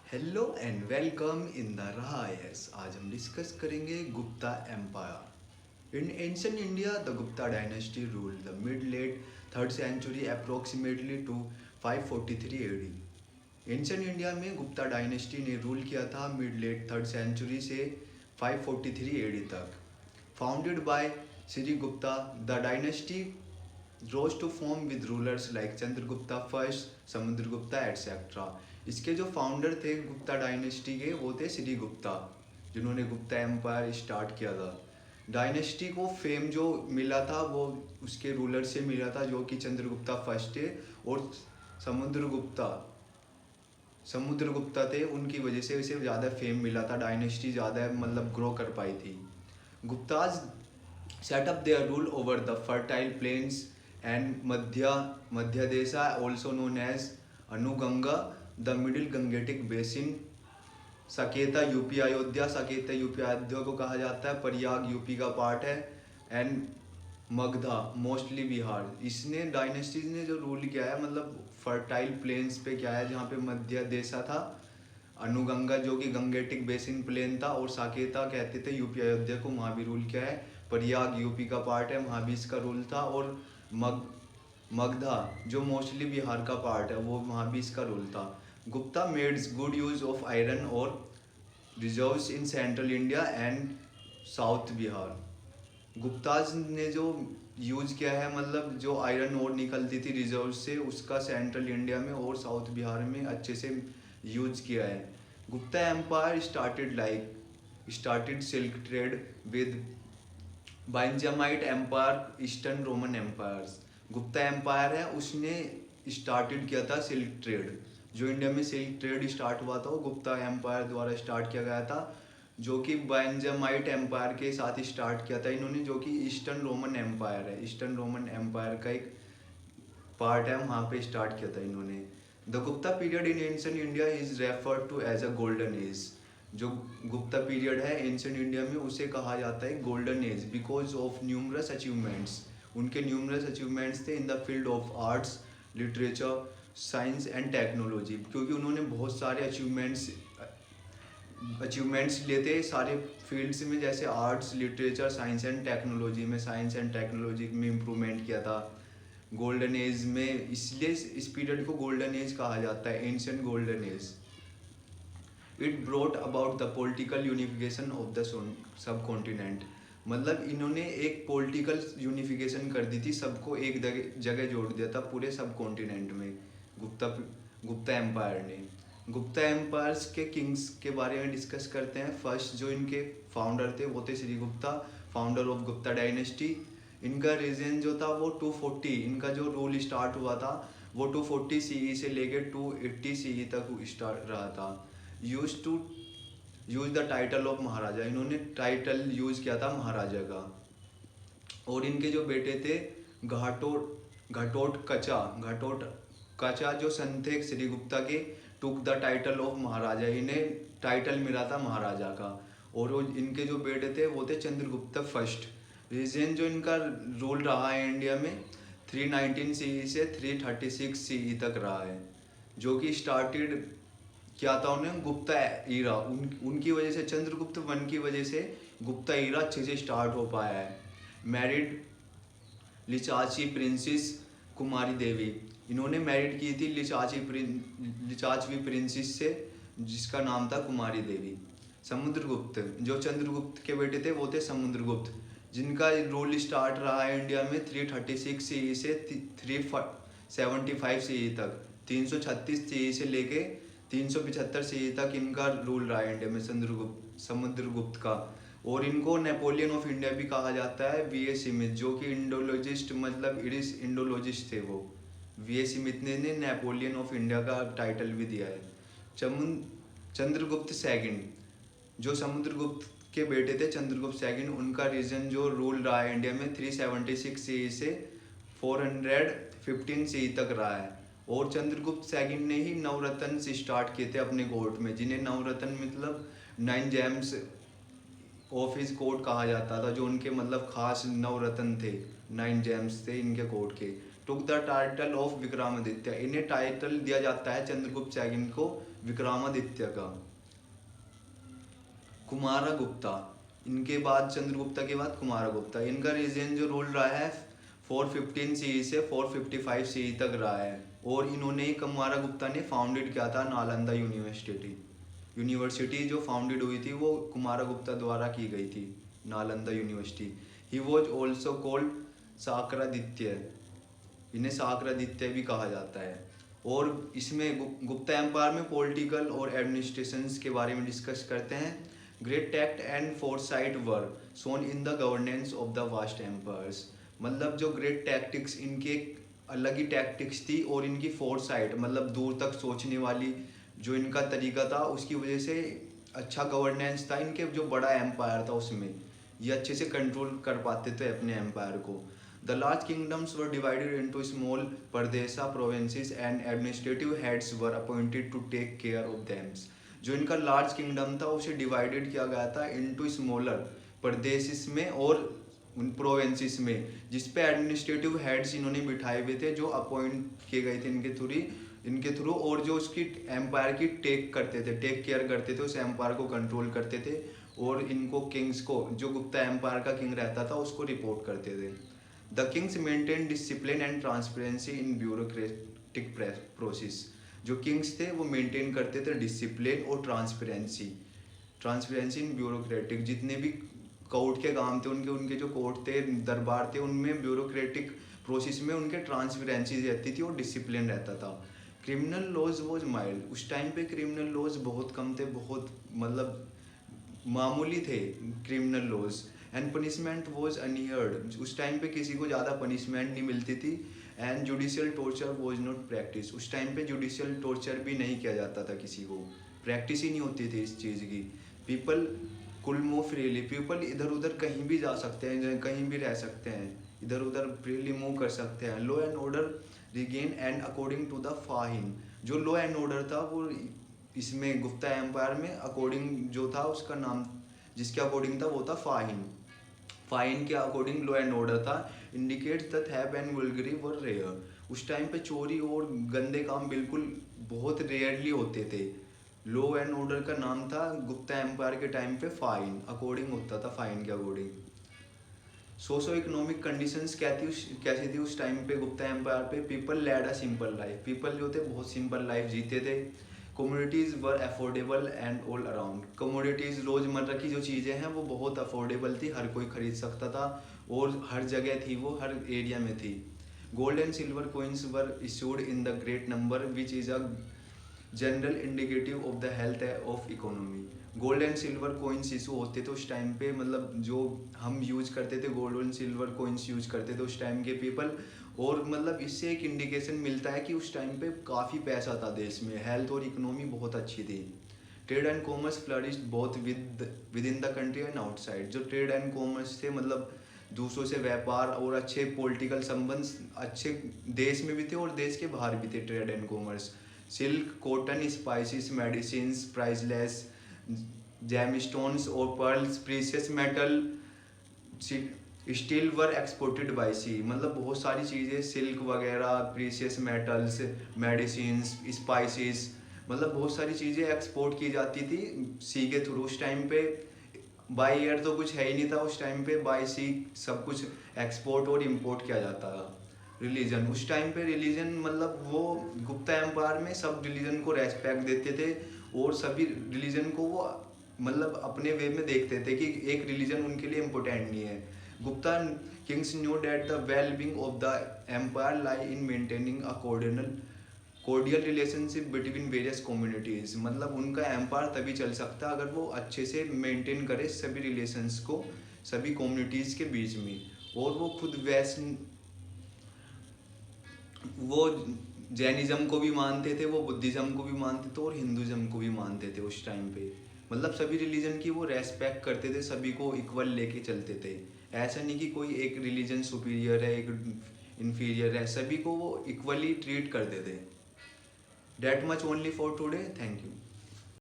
Hello and welcome in the rise. आज हम discuss करेंगे Gupta empire. In ancient India the Gupta dynasty rule the mid late third century approximately to 543 AD. Ancient India में Gupta dynasty ने rule किया था mid late third century से 543 AD तक। Founded by Shri Gupta, the dynasty rose to form with rulers like Chandragupta first, Samudragupta etcetera. इसके जो founder थे Gupta dynasty के वो थे श्री गुप्ता, जिन्होंने गुप्ता एम्पायर स्टार्ट किया था। डायनेस्टी को फेम जो मिला था वो उसके रूलर से मिला था, जो कि चंद्रगुप्ता फर्स्ट थे और समुद्रगुप्ता समुद्रगुप्ता थे। उनकी वजह से इसे ज़्यादा फेम मिला था, डायनेस्टी ज़्यादा मतलब ग्रो कर पाई थी। Gupta's set up their rule over the fertile plains and Madhya Desha, also known as Anuganga, the Middle Gangetic Basin, सकेता यूपी अयोध्या। सकेता यूपी अयोध्या को कहा जाता है, प्रयाग यूपी का पार्ट है, एंड मगधा मोस्टली बिहार। इसने डायनेस्टीज ने जो रूल किया है मतलब फर्टाइल प्लेन्स पे क्या है, जहाँ पे मध्य देशा था, अनुगंगा जो कि गंगेटिक बेसिन प्लेन था, और साकेता कहते थे यूपी अयोध्या को, वहाँ भी रूल किया है। प्रयाग यूपी का पार्ट है, वहाँ भी इसका रूल था। और मगधा जो मोस्टली बिहार का पार्ट है, वो वहाँ भी इसका रूल था। Gupta made good use of iron ore reserves in central India and south Bihar. Guptas ने जो यूज किया है मतलब जो आयरन और निकलती थी रिजर्व से, उसका सेंट्रल इंडिया में और साउथ बिहार में अच्छे से यूज किया है। Gupta empire started silk trade with Byzantine empire, eastern Roman empires. Gupta empire है उसने स्टार्टेड किया था सिल्क ट्रेड। जो इंडिया में सिल्क ट्रेड स्टार्ट हुआ था वो गुप्ता एम्पायर द्वारा स्टार्ट किया गया था, जो कि बाइंजामाइट एम्पायर के साथ स्टार्ट किया था इन्होंने, जो कि ईस्टर्न रोमन एम्पायर है। ईस्टर्न रोमन एम्पायर का एक पार्ट है, वहाँ पे स्टार्ट किया था इन्होंने। The Gupta period in ancient India is referred to as a golden age. जो गुप्ता पीरियड है एंशिएंट इंडिया में उसे कहा जाता है golden age, because of numerous achievements. उनके न्यूमरस अचीवमेंट्स थे in the field of arts, literature, science and technology, क्योंकि उन्होंने बहुत सारे अचीवमेंट्स लेते सारे फील्ड्स में, जैसे arts, literature, science and technology में। साइंस एंड टेक्नोलॉजी में इम्प्रूवमेंट किया था गोल्डन एज में, इसलिए इस पीरियड को गोल्डन एज कहा जाता है, ancient golden age. It brought about the political unification of the sub continent. मतलब इन्होंने एक पॉलिटिकल यूनिफिकेशन कर दी थी, सबको एक जगह जोड़ दिया था पूरे सब कॉन्टिनेंट में गुप्ता गुप्ता एम्पायर ने। गुप्ता एम्पायर्स के किंग्स के बारे में डिस्कस करते हैं। फर्स्ट जो इनके फाउंडर थे वो थे Shri Gupta, founder of Gupta dynasty. इनका रीजन जो था वो 240, इनका जो रूल स्टार्ट हुआ था वो 240 सीई से लेकर 280 सीई तक स्टार्ट रहा था। Used to use the title of maharaja, इन्होंने टाइटल यूज किया था महाराजा का। और इनके जो बेटे थे घटोट कचा जो सन थे श्री गुप्ता के, टुक द टाइटल ऑफ महाराजा, इन्हें टाइटल मिला था महाराजा का। और वो इनके जो बेटे थे वो थे चंद्रगुप्ता फर्स्ट। रीजन जो इनका रूल रहा है इंडिया में 319 सीई से 336 सीई तक रहा है, जो कि स्टार्टेड क्या था उन्हें गुप्ता ईरा, उनकी वजह से, चंद्रगुप्त वन की वजह से गुप्ता ईरा अच्छे से स्टार्ट हो पाया है। मैरिड लिचाची प्रिंसेस कुमारी देवी, इन्होंने मैरिड की थी लिचाचवी प्रिंसेस से, जिसका नाम था कुमारी देवी। समुद्रगुप्त जो चंद्रगुप्त के बेटे थे वो थे समुद्रगुप्त, जिनका रूल स्टार्ट रहा है इंडिया में 336 सीई से 375 सीई तक, 336 सीई से लेके 375 सीई तक इनका रूल रहा है इंडिया में समुद्रगुप्त का। और इनको नेपोलियन ऑफ इंडिया भी कहा जाता है। वी ए स्मिथ जो कि इंडोलॉजिस्ट मतलब इडिस इंडोलॉजिस्ट थे, वो वी ए स्मिथ ने नेपोलियन ऑफ इंडिया का टाइटल भी दिया है। चंद्रगुप्त सेकंड जो समुद्रगुप्त के बेटे थे, चंद्रगुप्त सेकंड, उनका रीजन जो रूल रहा है इंडिया में 376 सीई से 415 सीई तक रहा है। और चंद्रगुप्त सेकंड ने ही नवरत्न से स्टार्ट किए थे अपने कोर्ट में, जिन्हें नवरत्न मतलब 9 जेम्स ऑफ हिज कोर्ट कहा जाता था, जो उनके मतलब खास नवरत्न थे, 9 जेम्स थे इनके कोर्ट के। Took the title of Vikramaditya, इन्हें टाइटल दिया जाता है चंद्रगुप्त सेकंड को विक्रमादित्य का। कुमारगुप्ता, इनके बाद चंद्रगुप्ता के बाद कुमारगुप्ता, इनका रीजन जो रूल रहा है 415 CE से 455 CE तक रहा है। और इन्होंने कुमारगुप्ता ने फाउंडेड किया था नालंदा यूनिवर्सिटी जो फाउंडेड हुई थी वो कुमारगुप्ता द्वारा की गई थी, Nalanda university. He was also called Shakraditya, इन्हें शाक्रादित्य भी कहा जाता है। और इसमें गुप्ता एम्पायर में पॉलिटिकल और एडमिनिस्ट्रेशन के बारे में डिस्कस करते हैं। Great tact and foresight were shown in the governance of the vast empires, मतलब जो ग्रेट टैक्टिक्स, इनके अलग ही टैक्टिक्स थी और इनकी फोरसाइट मतलब दूर तक सोचने वाली जो इनका तरीका था, उसकी वजह से अच्छा गवर्नेंस था। इनके जो बड़ा एम्पायर था उसमें ये अच्छे से कंट्रोल कर पाते थे अपने एम्पायर को। The large kingdoms were divided into small pardesa provinces and administrative heads were appointed to take care of them. जो इनका लार्ज किंगडम था उसे डिवाइडेड किया गया था इनटू स्मॉलर प्रदेश में और उन प्रोविंसेस में, जिसपे एडमिनिस्ट्रेटिव हेड्स इन्होंने बिठाए हुए थे जो अपॉइंट किए गए थे इनके थ्रू और जो उसकी एम्पायर की टेक केयर करते थे, उस एम्पायर को कंट्रोल करते थे और इनको किंग्स को, जो गुप्ता एम्पायर का किंग रहता था उसको रिपोर्ट करते थे। The kings maintained discipline and transparency in bureaucratic process. जो किंग्स थे वो मेंटेन करते थे डिसिप्लिन और ट्रांसपेरेंसी इन ब्यूरोक्रेटिक, जितने भी कोर्ट के काम थे उनके जो कोर्ट थे, दरबार थे, उनमें ब्यूरोक्रेटिक प्रोसेस में उनके ट्रांसपेरेंसी रहती थी और डिसिप्लिन रहता था। क्रिमिनल लॉज वॉज माइल्ड, उस टाइम पे क्रिमिनल लॉज बहुत कम थे, बहुत मतलब मामूली थे criminal laws. And punishment was unheard, उस टाइम पे किसी को ज़्यादा पनिशमेंट नहीं मिलती थी। And judicial torture was not practice, उस टाइम पे जुडिशियल टॉर्चर भी नहीं किया जाता था, किसी को प्रैक्टिस ही नहीं होती थी इस चीज़ की। पीपल कुल मूव फ्रीली, पीपल इधर उधर कहीं भी जा सकते हैं, कहीं भी रह सकते हैं, इधर उधर फ्रीली मूव कर सकते हैं। Law and order regain and according to the Fahien, जो लॉ एंड ऑर्डर था वो इसमें गुप्ता एम्पायर में अकॉर्डिंग जो था उसका नाम जिसके अकॉर्डिंग था वो था फाइन के अकॉर्डिंग लॉ एंड ऑर्डर था। Indicates the theft and burglary were rare, उस टाइम पे चोरी और गंदे काम बिल्कुल बहुत रेयरली होते थे। लॉ एंड ऑर्डर का नाम था गुप्ता एम्पायर के टाइम पे फाइन अकॉर्डिंग होता था, फाइन के अकॉर्डिंग। सोशो इकोनॉमिक कंडीशंस कैसी थी उस टाइम पे गुप्ता एम्पायर पे? People led a simple life, people जो थे बहुत सिंपल लाइफ जीते थे। Commodities were affordable and all around, commodities रोज़मर्रा की जो चीज़ें हैं वो बहुत अफोर्डेबल थी, हर कोई खरीद सकता था और हर जगह थी, वो हर एरिया में थी। Gold and silver coins were issued in the great number which is a general indicative of the health of economy. Gold and silver coins issue होते थे उस टाइम पे, मतलब जो हम यूज करते थे gold and silver coins use करते थे उस टाइम के पीपल, और मतलब इससे एक इंडिकेशन मिलता है कि उस टाइम पे काफ़ी पैसा था देश में, हेल्थ और इकोनॉमी बहुत अच्छी थी। Trade and commerce flourished both with in the country and outside, जो ट्रेड एंड कॉमर्स थे मतलब दूसरों से व्यापार और अच्छे पॉलिटिकल संबंध अच्छे देश में भी थे और देश के बाहर भी थे trade and commerce. Silk, cotton, spices, medicines, priceless gemstones और पर्ल्स, प्रीशियस मेटल, स्टील वर एक्सपोर्टेड बाय सी, मतलब बहुत सारी चीज़ें सिल्क वगैरह, प्रीशियस मेटल्स, मेडिसिन्स, स्पाइसेस, मतलब बहुत सारी चीज़ें एक्सपोर्ट की जाती थी सी के थ्रू। उस टाइम पे बाई एयर तो कुछ है ही नहीं था, उस टाइम पे बाई सी सब कुछ एक्सपोर्ट और इम्पोर्ट किया जाता था। रिलीजन, उस टाइम पे रिलीजन मतलब वो गुप्ता एम्पायर में सब रिलीजन को रेस्पेक्ट देते थे और सभी रिलीजन को वो मतलब अपने वे में देखते थे कि एक रिलीजन उनके लिए इम्पोर्टेंट नहीं है। Gupta kings knew that the well being of the empire lie in maintaining a cordial relationship between various communities, मतलब उनका एम्पायर तभी चल सकता है अगर वो अच्छे से मेंटेन करे सभी रिलेशंस को सभी कम्युनिटीज़ के बीच में। और वो खुद वो जैनिज्म को भी मानते थे, वो बुद्धिज़्म को भी मानते थे और हिंदुज़्म को भी मानते थे उस टाइम पे, मतलब सभी रिलीजन की वो रेस्पेक्ट करते थे, सभी को इक्वल लेके चलते थे। ऐसा नहीं कि कोई एक रिलीजन सुपीरियर है एक इन्फीरियर है, सभी को वो इक्वली ट्रीट करते थे। That much only for today, thank you.